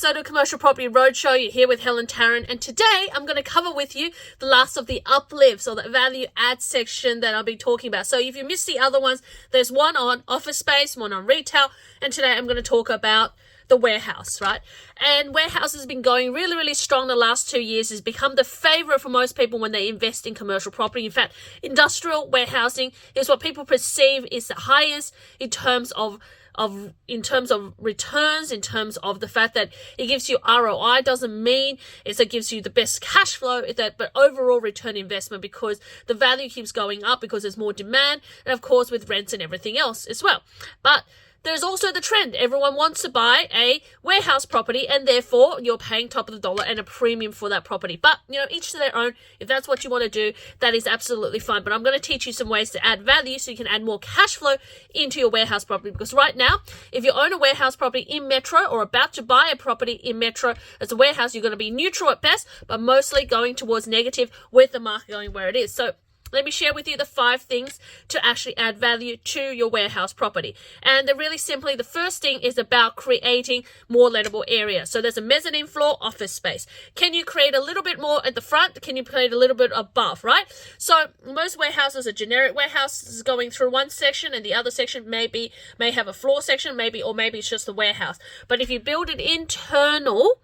episode of Commercial Property Roadshow. You're here with Helen Tarrant, and today I'm going to cover with you the last of the uplifts or the value add section that I'll be talking about. So if you missed the other ones, there's one on office space, one on retail, and today I'm going to talk about the warehouse, right? And warehouse has been going really, really strong the last 2 years. Has become the favorite for most people when they invest in commercial property. In fact, industrial warehousing is what people perceive is the highest in terms of returns, in terms of the fact that it gives you ROI. Doesn't mean it gives you the best cash flow, but overall return investment, because the value keeps going up because there's more demand, and of course with rents and everything else as well. But there's also the trend. Everyone wants to buy a warehouse property, and therefore you're paying top of the dollar and a premium for that property. But, each to their own. If that's what you want to do, that is absolutely fine. But I'm going to teach you some ways to add value so you can add more cash flow into your warehouse property. Because right now, if you own a warehouse property in Metro or about to buy a property in Metro as a warehouse, you're going to be neutral at best, but mostly going towards negative with the market going where it is. So let me share with you the 5 things to actually add value to your warehouse property. And they're really simply, the first thing is about creating more lettable area. So there's a mezzanine floor office space. Can you create a little bit more at the front? Can you create a little bit above, right? So most warehouses are generic warehouses going through one section, and the other section may have a floor section, maybe it's just the warehouse. But if you build it internal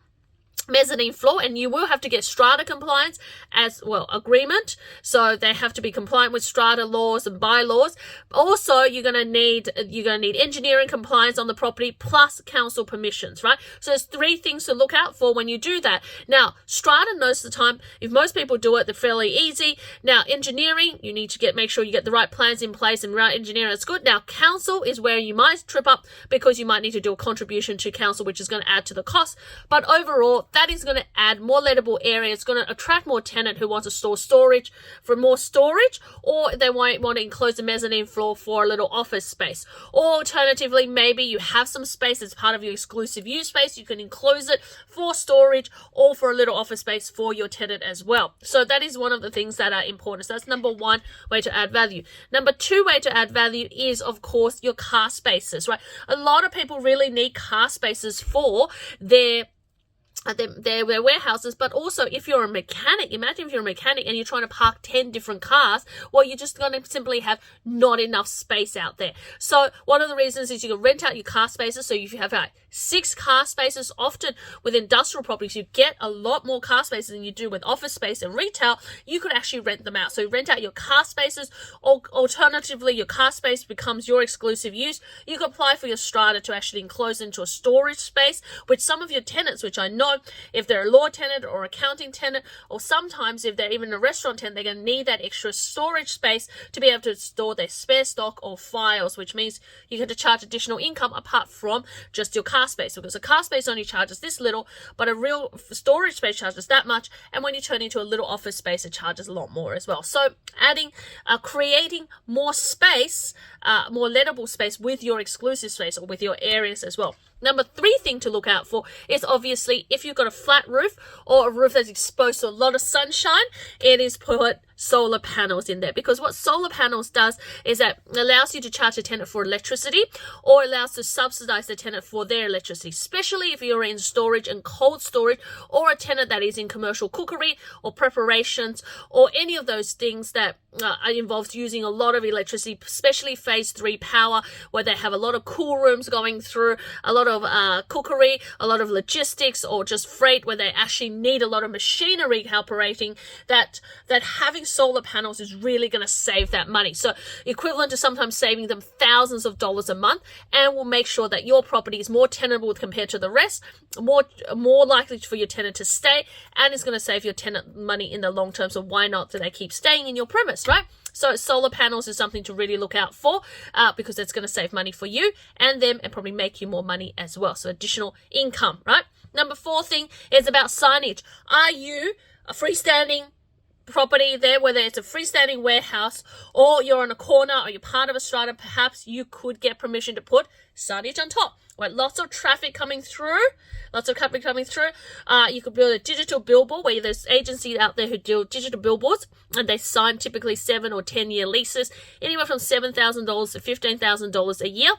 mezzanine floor, and you will have to get strata compliance as well, agreement, so they have to be compliant with strata laws and bylaws. Also, you're going to need engineering compliance on the property plus council permissions, right? So there's 3 things to look out for when you do that. Now, strata, most of the time, if most people do it, they're fairly easy. Now, engineering, you need to make sure you get the right plans in place, and right engineering is good. Now, council is where you might trip up, because you might need to do a contribution to council, which is going to add to the cost. But overall, that is going to add more lettable area. It's going to attract more tenant who wants to store storage for more storage, or they might want to enclose the mezzanine floor for a little office space. Or alternatively, maybe you have some space as part of your exclusive use space. You can enclose it for storage or for a little office space for your tenant as well. So that is one of the things that are important. So that's number 1 way to add value. Number 2 way to add value is, of course, your car spaces, right? A lot of people really need car spaces for their warehouses. But also, if you're a mechanic, imagine if you're a mechanic and you're trying to park 10 different cars, well, you're just going to simply have not enough space out there. So one of the reasons is you can rent out your car spaces. So if you have 6 car spaces, often with industrial properties, you get a lot more car spaces than you do with office space and retail. You could actually rent them out. So you rent out your car spaces, or alternatively, your car space becomes your exclusive use. You can apply for your strata to actually enclose into a storage space, which some of your tenants, which I know, if they're a law tenant or accounting tenant, or sometimes if they're even a restaurant tenant, they're going to need that extra storage space to be able to store their spare stock or files, which means you get to charge additional income apart from just your car space, because a car space only charges this little, but a real storage space charges that much. And when you turn into a little office space, it charges a lot more as well. So creating more space, more lettable space with your exclusive space or with your areas as well. Number 3 thing to look out for is, obviously, if you've got a flat roof or a roof that's exposed to a lot of sunshine, it is put solar panels in there. Because what solar panels does is that it allows you to charge a tenant for electricity, or allows to subsidize the tenant for their electricity, especially if you're in storage and cold storage, or a tenant that is in commercial cookery or preparations, or any of those things that involves using a lot of electricity, especially phase 3 power, where they have a lot of cool rooms going through, a lot of cookery, a lot of logistics, or just freight, where they actually need a lot of machinery operating, that having solar panels is really going to save that money. So equivalent to sometimes saving them thousands of dollars a month, and will make sure that your property is more tenable compared to the rest, more likely for your tenant to stay, and is going to save your tenant money in the long term. So why not do they keep staying in your premise, right? So solar panels is something to really look out for, because it's going to save money for you and them, and probably make you more money as well. So additional income, right? Number 4 thing is about signage. Are you a freestanding property there, whether it's a freestanding warehouse, or you're on a corner, or you're part of a strata? Perhaps you could get permission to put signage on top. Right, lots of traffic coming through. You could build a digital billboard, where there's agencies out there who do digital billboards, and they sign typically 7 or 10 year leases, anywhere from $7,000 to $15,000 a year.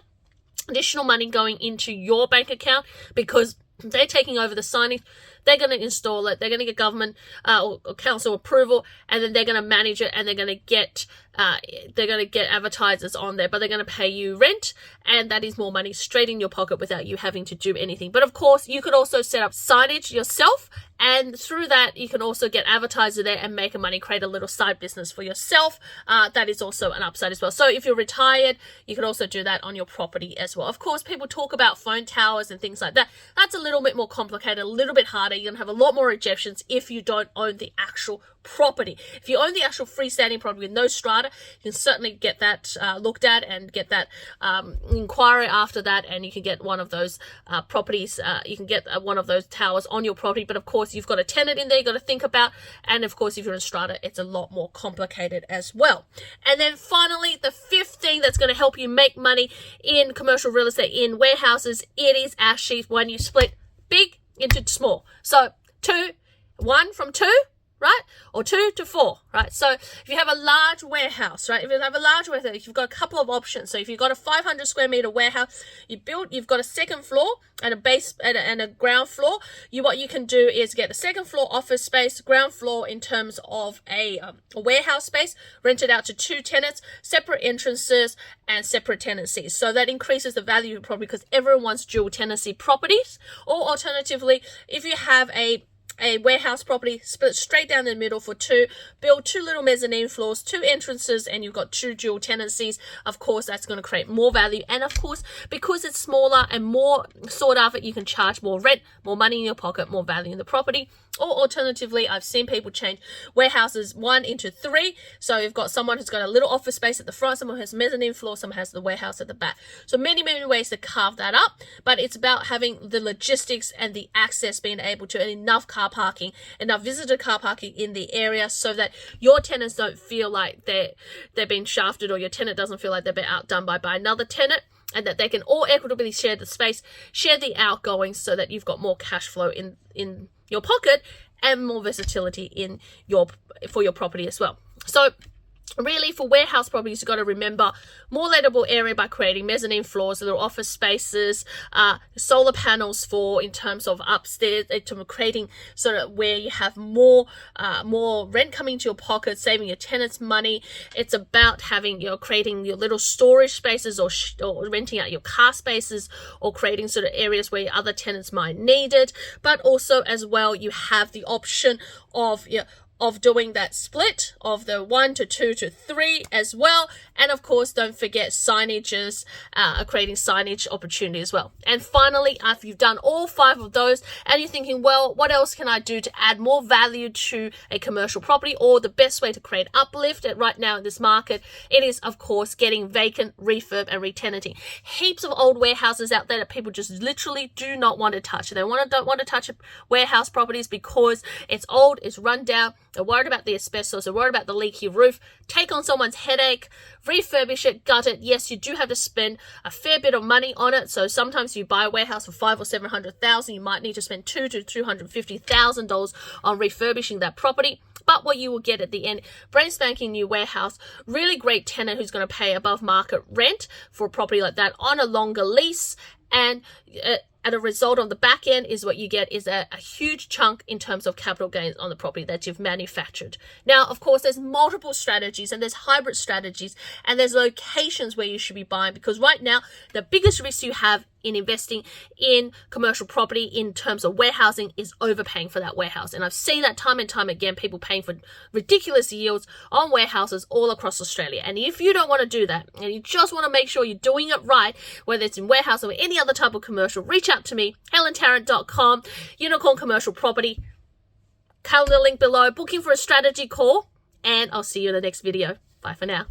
Additional money going into your bank account, because They're taking over the signage. They're going to install it. They're going to get government or council approval, and then they're going to manage it, and they're going to get advertisers on there, but they're going to pay you rent, and that is more money straight in your pocket without you having to do anything. But of course, you could also set up signage yourself, and through that, you can also get advertiser there and make money, create a little side business for yourself. That is also an upside as well. So if you're retired, you can also do that on your property as well. Of course, people talk about phone towers and things like that. That's a little bit more complicated, a little bit harder. You're going to have a lot more objections if you don't own the actual property. If you own the actual freestanding property with no strata, you can certainly get that looked at and get that inquiry after that, and you can get one of those properties, you can get one of those towers on your property. But of course, you've got a tenant in there you've got to think about, and of course, if you're in strata, it's a lot more complicated as well. And then finally, the fifth thing that's going to help you make money in commercial real estate, in warehouses, it is actually when you split big into small. So 1 from 2, right? Or 2 to 4, right? So if you have a large warehouse, right? If you have a large warehouse, you've got a couple of options. So if you've got a 500 square meter warehouse, you've got a second floor and a base and a ground floor. What you can do is get a second floor office space, ground floor in terms of a warehouse space, rent it out to 2 tenants, separate entrances and separate tenancies. So that increases the value of your property because everyone wants dual tenancy properties. Or alternatively, if you have a warehouse property, split straight down the middle for 2, build 2 little mezzanine floors, 2 entrances, and you've got 2 dual tenancies. Of course, that's going to create more value. And of course, because it's smaller and more sought after, you can charge more rent, more money in your pocket, more value in the property. Or alternatively, I've seen people change warehouses 1 into 3. So you've got someone who's got a little office space at the front, someone has mezzanine floor, someone has the warehouse at the back. So many ways to carve that up, but it's about having the logistics and the access, being able to, and enough car parking, enough visitor car parking in the area so that your tenants don't feel like they're being shafted, or your tenant doesn't feel like they've been outdone by another tenant, and that they can all equitably share the space, share the outgoings, so that you've got more cash flow in your pocket and more versatility for your property as well. So really, for warehouse properties, you've got to remember more lettable area by creating mezzanine floors, little office spaces, solar panels in terms of upstairs, in terms of creating sort of where you have more rent coming to your pocket, saving your tenants money. It's about creating your little storage spaces, or renting out your car spaces, or creating sort of areas where other tenants might need it. But also as well, you have the option of doing that split of the 1 to 2 to 3 as well. And of course, don't forget signages, creating signage opportunity as well. And finally, after you've done all 5 of those and you're thinking, well, what else can I do to add more value to a commercial property, or the best way to create uplift right now in this market, it is of course getting vacant, refurb and re-tenanting. Heaps of old warehouses out there that people just literally do not want to touch. They don't want to touch warehouse properties because it's old, it's run down. They're worried about the asbestos, they're worried about the leaky roof. Take on someone's headache, refurbish it, gut it. Yes, you do have to spend a fair bit of money on it. So sometimes you buy a warehouse for $500,000 or $700,000, you might need to spend $200,000 to $250,000 on refurbishing that property. But what you will get at the end, brand spanking new warehouse, really great tenant who's going to pay above market rent for a property like that on a longer lease. And at a result on the back end is what you get is a huge chunk in terms of capital gains on the property that you've manufactured. Now, of course, there's multiple strategies and there's hybrid strategies and there's locations where you should be buying, because right now the biggest risk you have in investing in commercial property in terms of warehousing is overpaying for that warehouse. And I've seen that time and time again, people paying for ridiculous yields on warehouses all across Australia. And if you don't want to do that and you just want to make sure you're doing it right, whether it's in warehouse or any other type of commercial, reach out to me, helentarrant.com, Unicorn Commercial Property. Calendar link below, booking for a strategy call, and I'll see you in the next video. Bye for now.